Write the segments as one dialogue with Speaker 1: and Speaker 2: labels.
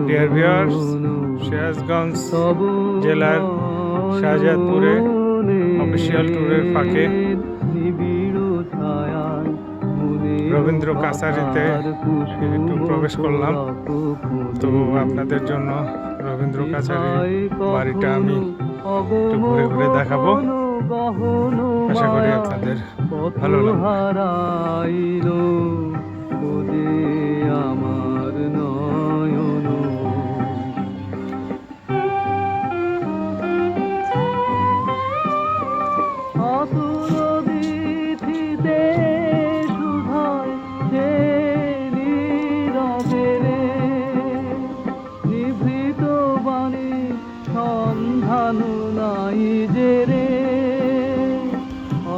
Speaker 1: Dear viewers, Sirajganj জেলার শাহজাদপুরে official ট্যুরের ফাঁকে রবীন্দ্র কাছারিতে একটু প্রবেশ করলাম। তো আপনাদের জন্য রবীন্দ্র কাছারি বাড়িটা আমি একটু ঘুরে ঘুরে দেখাবো। আশা করি আপনাদের ভালো লাগবে।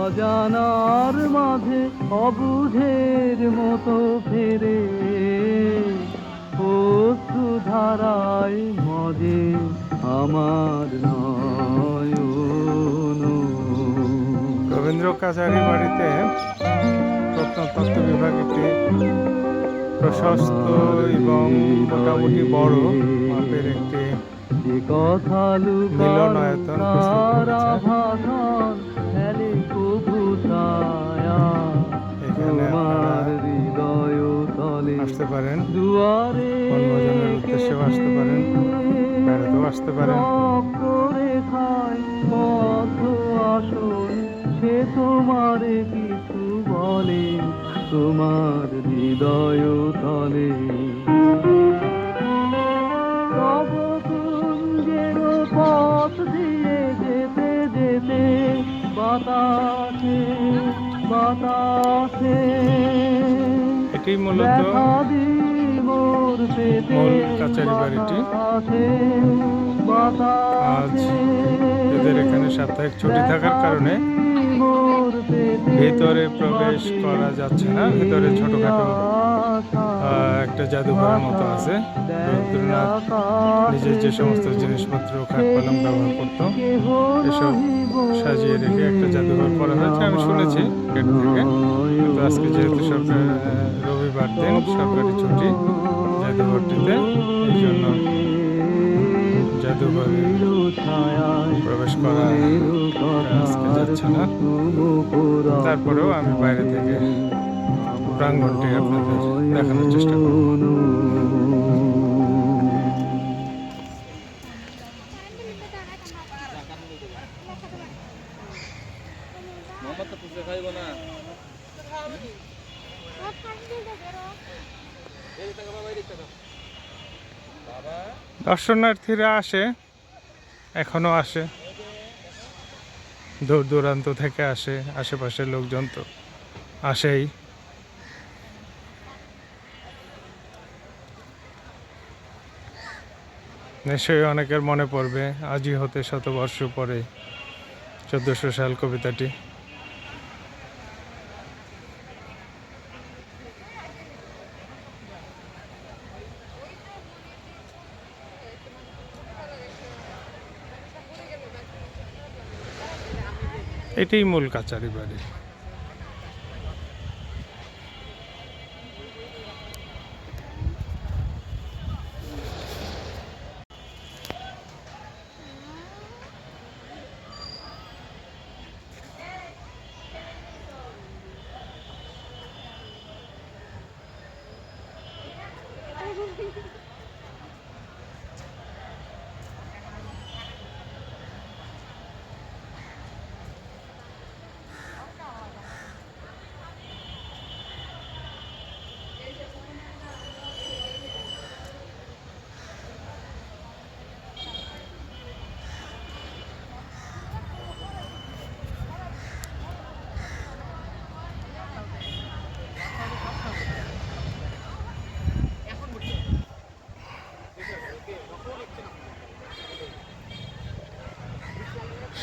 Speaker 2: অজানার মাঝে অবুঝের মতো ফেরে অশ্রু ধারায় মজে আমার নয়ন।
Speaker 1: রবীন্দ্র কাছারি বাড়িতে প্রত্নতত্ত্ব বিভাগ একটি প্রশস্ত এবং মোটামুটি বড় মাপের একটি মিলনায়তন প্রস্তুত করেছে। এখানে আপনারা আসতে পারেন, বনভোজনের উদ্দেশ্যেও আসতে পারেন, বেড়াতেও আসতে পারেন।
Speaker 2: সে তোমার কিছু বলে তোমার হৃদয় তলে। পথ দিয়ে যেতে যেতে বাতাসে বাতাসে
Speaker 1: এটি মূলত মূল কাছারি বাড়িটি। আজ এদের এখানে সাপ্তাহিক ছুটি থাকার কারণে ভেতরে প্রবেশ করা যাচ্ছে না। ভেতরে ছোটখাটো একটা জাদুঘরের মতো আছে। রবীন্দ্রনাথ নিজের যে সমস্ত জিনিসপত্র খাট পালং ব্যবহার করতো এসব সাজিয়ে রেখে একটা জাদুঘর করা হয়েছে আমি শুনেছি গেট থেকে। কিন্তু আজকে যেহেতু রবিবার দিন সরকারি ছুটি জাদুঘরটিতে, এই জন্য জাদুঘরে প্রবেশ করা আজকে যাচ্ছে না। তারপরেও আমি বাইরে থেকে প্রাঙ্গণটি আপনাদের দেখানোর চেষ্টা করব। দর্শনার্থীরা আসে, এখনো আসে, দূর দূরান্ত থেকে আসে, আশেপাশের লোকজন তো আসেই। নিশ্চয়ই অনেকের মনে পড়বে আজই হতে শতবর্ষ পরে 1400 সাল কবিতাটি। এটাই মূল কাছারি বাড়ি।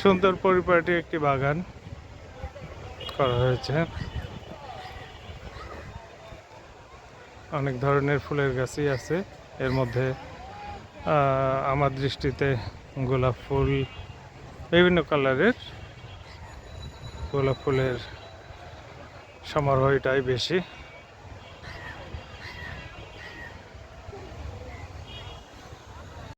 Speaker 1: সুন্দর পরিপাটি একটি বাগান করা হয়েছে। অনেক ধরনের ফুলের গাছই আছে। এর মধ্যে আমার দৃষ্টিতে গোলাপ ফুল, বিভিন্ন কালারের গোলাপ ফুলের সমারোহটাই বেশি।